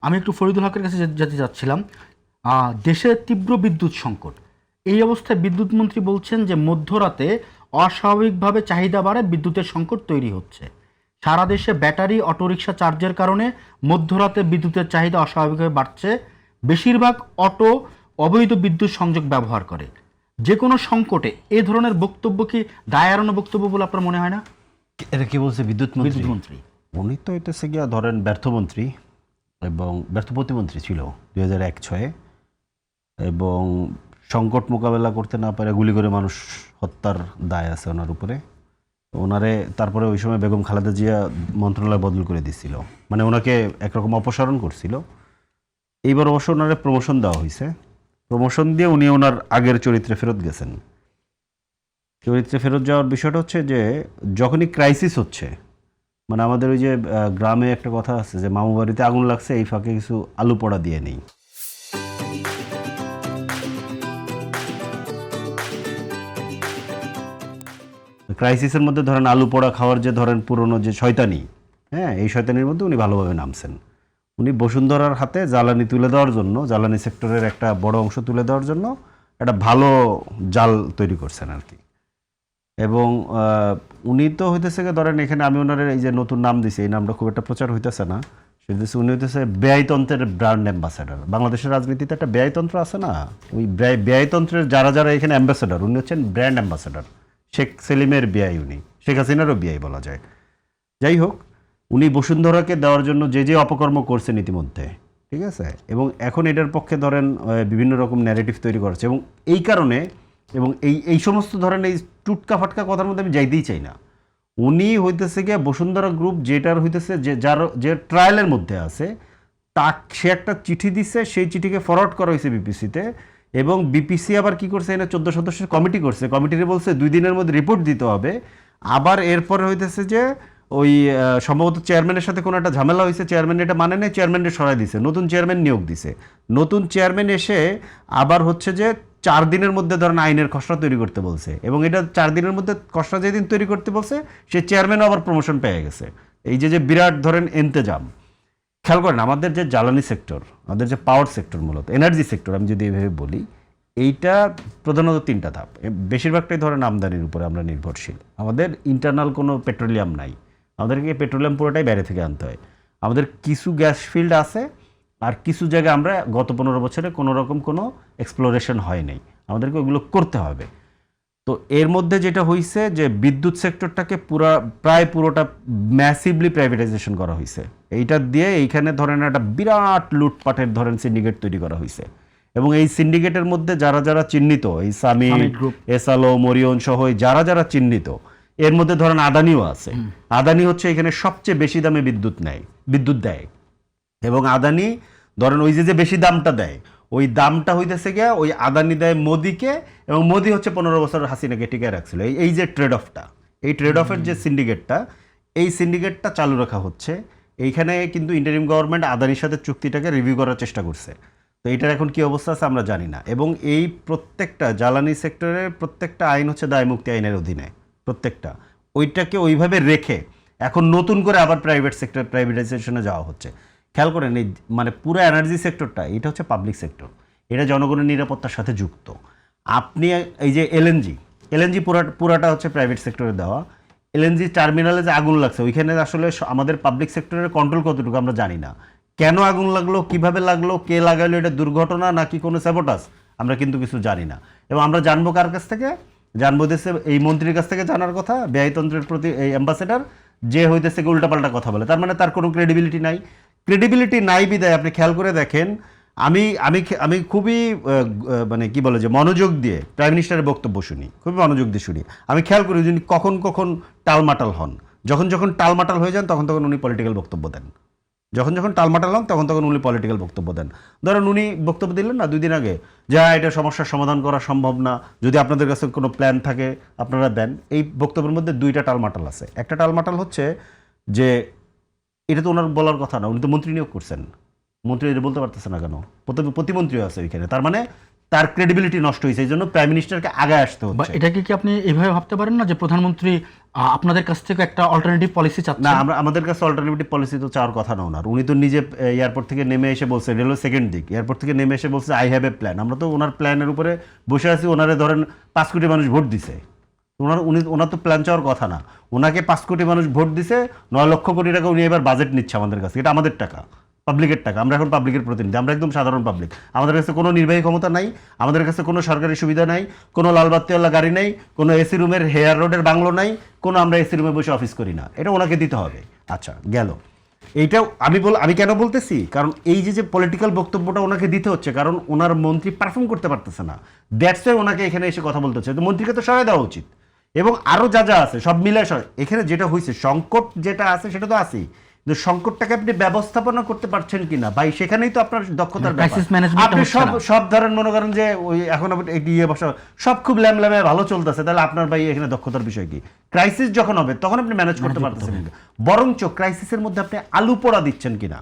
আমি একটু ফরিদুল হকের কাছে যেতে চাচ্ছিলাম। দেশে তীব্র বিদ্যুৎ সংকট, এই অবস্থায় বিদ্যুৎ মন্ত্রী বলছেন যে মধ্যরাতে অস্বাভাবিকভাবে চাহিদা বাড়ে, বিদ্যুতের সংকট তৈরি হচ্ছে। সারা দেশে ব্যাটারি অটোরিকশা চার্জের কারণে মধ্যরাতে বিদ্যুতের চাহিদা অস্বাভাবিকভাবে বাড়ছে। বেশিরভাগ অটো অবৈধ বিদ্যুৎ সংযোগ ব্যবহার করে। যে কোনো সংকটে এ ধরনের বক্তব্য কি দায় এড়ানো বক্তব্য বলে আপনার মনে হয় না? এটা কি বলছে বিদ্যুৎ মন্ত্রী? বিদ্যুৎ মন্ত্রী উনি তো হইতেছে গিয়া ধরেন ব্যর্থমন্ত্রী এবং ব্যর্থ প্রতিমন্ত্রী ছিল 2001-06 এবং সংকট মোকাবেলা করতে না পারে গুলি করে মানুষ হত্যার দায় আছে ওনার উপরে। ওনারে তারপরে ওই সময় বেগম খালেদা জিয়া মন্ত্রণালয় বদল করে দিছিল, মানে ওনাকে একরকম অপসারণ করছিল। এইবার অবশ্য ওনারে প্রমোশন দেওয়া হয়েছে, প্রমোশন দিয়ে উনি ওনার আগের চরিত্রে ফেরত গেছেন। চরিত্রে ফেরত যাওয়ার বিষয়টা হচ্ছে যে যখনই ক্রাইসিস হচ্ছে, মানে আমাদের ওই যে গ্রামে একটা কথা আছে যে মামু বাড়িতে আগুন লাগছে, এই ফাঁকে কিছু আলু পোড়া দিয়ে নেই। ক্রাইসিসের মধ্যে ধরেন আলু পোড়া খাওয়ার যে ধরেন পুরনো যে শয়তানি, হ্যাঁ, এই শয়তানির মধ্যে উনি ভালোভাবে নামছেন। উনি বসুন্ধরার হাতে জ্বালানি তুলে দেওয়ার জন্য, জ্বালানি সেক্টরের একটা বড় অংশ তুলে দেওয়ার জন্য একটা ভালো জাল তৈরি করছেন আর কি। এবং উনি তো হইতেছে ধরেন এখানে আমি ওনার এই যে নতুন নাম দিছি, এই নামটা খুব একটা প্রচার হইতেছে না, সেটা উনি হইতেছে ব্যয়তন্ত্রের ব্র্যান্ড অ্যাম্বাসেডার। বাংলাদেশের রাজনীতিতে একটা ব্যয়তন্ত্র আছে না, ওই ব্যয়তন্ত্রের যারা যারা এখানে অ্যাম্বাসেডার, উনি হচ্ছেন ব্র্যান্ড অ্যাম্বাসেডার। শেখ সেলিমের বিআই উনি, শেখ হাসিনারও বিআই বলা যায়। যাই হোক, উনি বসুন্ধরাকে দেওয়ার জন্য যে যে অপকর্ম করছেন ইতিমধ্যে, ঠিক আছে, এবং এখন এটার পক্ষে ধরেন বিভিন্ন রকম ন্যারেটিভ তৈরি করছে, এবং এই কারণে এবং এই এই সমস্ত ধরেন এই টুটকা ফাটকা কথার মধ্যে আমি যাইতেই চাই না। উনি হইতেছে গিয়ে বসুন্ধরা গ্রুপ যেটার হইতেছে যে ট্রায়ালের মধ্যে আছে, সে একটা চিঠি দিচ্ছে, সেই চিঠিকে ফরওয়ার্ড করা হয়েছে বিপিসিতে, এবং বিপিসি আবার কি করছে, এনে 14 সদস্যের কমিটি করছে, কমিটিতে বলছে 2 দিনের মধ্যে রিপোর্ট দিতে হবে। আবার এরপরে হইতেছে যে ওই সম্ভবত চেয়ারম্যানের সাথে কোনো একটা ঝামেলা হয়েছে, চেয়ারম্যান এটা মানে নেই, চেয়ারম্যানকে সরাই দিছে, নতুন চেয়ারম্যান নিয়োগ দিছে। নতুন চেয়ারম্যান এসে আবার হচ্ছে যে 4 দিনের মধ্যে ধরেন আইনের খসড়া তৈরি করতে বলছে, এবং এটা 4 দিনের মধ্যে খসড়া যেদিন তৈরি করতে বলছে, সে চেয়ারম্যানও আবার প্রমোশন পেয়ে গেছে। এই যে যে বিরাট ধরেন এন্তেজাম। খেয়াল করেন আমাদের যে জ্বালানি সেক্টর, আমাদের যে পাওয়ার সেক্টর, মূলত এনার্জি সেক্টর আমি যদি এভাবে বলি, এইটা প্রধানত 3টা ধাপ। বেশিরভাগটাই ধরেন আমদানির উপরে আমরা নির্ভরশীল। আমাদের ইন্টারনাল কোনো পেট্রোলিয়াম নাই, আমাদেরকে পেট্রোলিয়াম পুরোটাই বাইরে থেকে আনতে হয়। আমাদের কিছু গ্যাস ফিল্ড আছে, আর কিছু জায়গায় আমরা গত 15 বছরে কোনো রকম কোনো এক্সপ্লোরেশন হয় নাই, আমাদেরকে ওগুলো করতে হবে। তো এর মধ্যে যেটা হয়েছে যে বিদ্যুৎ সেক্টরটাকে প্রায় পুরোটা ম্যাসিভলি প্রাইভেটাইজেশন করা হয়েছে। এইটা দিয়ে এইখানে ধরেন একটা বিরাট লুটপাটের ধরেন সিন্ডিকেট তৈরি করা হয়েছে, এবং এই সিন্ডিকেটের মধ্যে যারা যারা চিহ্নিত, এই সামি গ্রুপ, এসালো, মরিয়ন সহ যারা যারা চিহ্নিত, এর মধ্যে ধরেন আদানিও আছে। আদানি হচ্ছে এখানে সবচেয়ে বেশি দামে বিদ্যুৎ দেয়, এবং আদানি ধরেন ওই যে বেশি দামটা দেয়, ওই দামটা হইতেছে গিয়া ওই আদানি দেয় মোদিকে, এবং মোদি হচ্ছে 15 বছর হাসিনাকে টিকে রাখছিল। এই যে ট্রেড অফটা, এই ট্রেড অফের যে সিন্ডিকেটটা, এই সিন্ডিকেটটা চালু রাখা হচ্ছে। এইখানে কিন্তু ইন্টারিম গভর্নমেন্ট আদানির সাথে চুক্তিটাকে রিভিউ করার চেষ্টা করছে। তো এইটার এখন কি অবস্থা আছে আমরা জানি না, এবং এই প্রত্যেকটা জ্বালানি সেক্টরের প্রত্যেকটা আইন হচ্ছে দায় মুক্তি আইনের অধীনে, প্রত্যেকটা ওইটাকে ওইভাবে রেখে এখন নতুন করে আবার প্রাইভেট সেক্টর প্রাইভেটাইজেশনে যাওয়া হচ্ছে। খেয়াল করেন এই মানে পুরো এনার্জি সেক্টরটা, এটা হচ্ছে পাবলিক সেক্টর, এটা জনগণের নিরাপত্তার সাথে যুক্ত। আপনি এই যে এলএনজি পুরাটা হচ্ছে প্রাইভেট সেক্টরে দেওয়া। এলএনজি টার্মিনালে যে আগুন লাগছে, ওইখানে আসলে আমাদের পাবলিক সেক্টরের কন্ট্রোল কতটুকু আমরা জানি না। কেন আগুন লাগলো, কিভাবে লাগলো, কে লাগাইলো, এটা দুর্ঘটনা নাকি কোনো স্যাবোটাজ, আমরা কিন্তু কিছু জানি না। এবং আমরা জানবো কার কাছ থেকে? জানবো দেশে এই মন্ত্রীর কাছ থেকে জানার কথা, ব্যয়তন্ত্রের প্রতি এই অ্যাম্বাসেডার, যে হইতেছে উল্টাপাল্টা কথা বলে। তার মানে তার কোনো ক্রেডিবিলিটি নাই। ক্রেডিবিলিটি নাই বিদায় আপনি খেয়াল করে দেখেন, আমি আমি আমি খুবই মানে কি বলে যে মনোযোগ দিয়ে প্রাইম মিনিস্টারের বক্তব্য শুনি, খুবই মনোযোগ দিয়ে শুনি। আমি খেয়াল করি যিনি কখন কখন টালমাটাল হন, যখন যখন টালমাটাল হয়ে যান তখন তখন উনি পলিটিক্যাল বক্তব্য দেন, যখন যখন টালমাটাল হন তখন তখন উনি পলিটিক্যাল বক্তব্য দেন। ধরেন উনি বক্তব্য দিলেন না 2 দিন আগে, যা এটা সমস্যার সমাধান করা সম্ভব না, যদি আপনাদের কাছে কোনো প্ল্যান থাকে আপনারা দেন। এই বক্তব্যের মধ্যে 2টা টালমাটাল আছে। একটা টালমাটাল হচ্ছে যে এটা তো ওনার বলার কথা না, উনি তো মন্ত্রী নিয়োগ করছেন, মন্ত্রী এটা বলতে পারতেছে না কেন? প্রতিমন্ত্রীও আছে ওইখানে, তার মানে তার ক্রেডিবিলিটি নষ্ট হয়েছে, এই জন্য প্রাইম মিনিস্টারকে আগে আসতে বা হচ্ছে। এটাকে কি আপনি এভাবে ভাবতে পারেন না যে প্রধানমন্ত্রী আপনাদের কাছ থেকে একটা অল্টারনেটিভ পলিসি না, চাচ্ছেন? আমাদের কাছে অল্টারনেটিভ পলিসি তো চাওয়ার কথা না ওনার। উনি তো নিজে এয়ারপোর্ট থেকে নেমে এসে বলছে, রেলওয়ে সেকেন্ড দিক, এয়ারপোর্ট থেকে নেমে এসে বলছে আই হ্যাভ এ প্ল্যান। আমরা তো ওনার প্ল্যানের উপরে বসে আছি। ওনারে ধরেন 5 কোটি মানুষ ভোট দিছে, ওনার তো প্ল্যান চাওয়ার কথা না। ওনাকে 5 কোটি মানুষ ভোট দিছে, 9 লক্ষ কোটি টাকা উনি এবার বাজেট নিচ্ছে আমাদের কাছে। এটা আমাদের টাকা, পাবলিকের টাকা। আমরা এখন পাবলিকের প্রতিনিধি, আমরা একদম সাধারণ পাবলিক। আমাদের কাছে কোনো নির্বাহী ক্ষমতা নাই, আমাদের কাছে কোনো সরকারি সুবিধা নাই, কোনো লালবাত্তিওয়ালা গাড়ি নেই, কোনো এসি রুমের হেয়ার রোডের বাংলো নাই, কোনো আমরা এসি রুমে বসে অফিস করি না। এটা ওনাকে দিতে হবে। আচ্ছা গেল এইটাও আমি কেন বলতেছি, কারণ এই যে পলিটিক্যাল বক্তব্যটা ওনাকে দিতে হচ্ছে, কারণ ওনার মন্ত্রী পারফর্ম করতে পারতেছে না। দ্যাটস ওয়াই ওনাকে এখানে এসে কথা বলতে হচ্ছে। তো মন্ত্রীকে তো সহায় দেওয়া উচিত, এবং আরও যা যা আছে সব মিলে এখানে যেটা হয়েছে, সংকট যেটা আছে সেটা তো আছেই, কিন্তু সংকটটাকে আপনি ব্যবস্থাপনা করতে পারছেন কিনা ভাই, সেখানেই তো আপনার দক্ষতার ব্যাপার। ক্রাইসিস ম্যানেজমেন্ট আপনি সব ধরেন মনে করেন যে ওই এখন আপনি এগিয়ে বসা সব খুব ল্যামল্যামে ভালো চলতেছে, তাহলে আপনার ভাই এখানে দক্ষতার বিষয় কি? ক্রাইসিস যখন হবে তখন আপনি ম্যানেজ করতে পারতেছেন, বরঞ্চ ক্রাইসিসের মধ্যে আপনি আলু পোড়া দিচ্ছেন কিনা।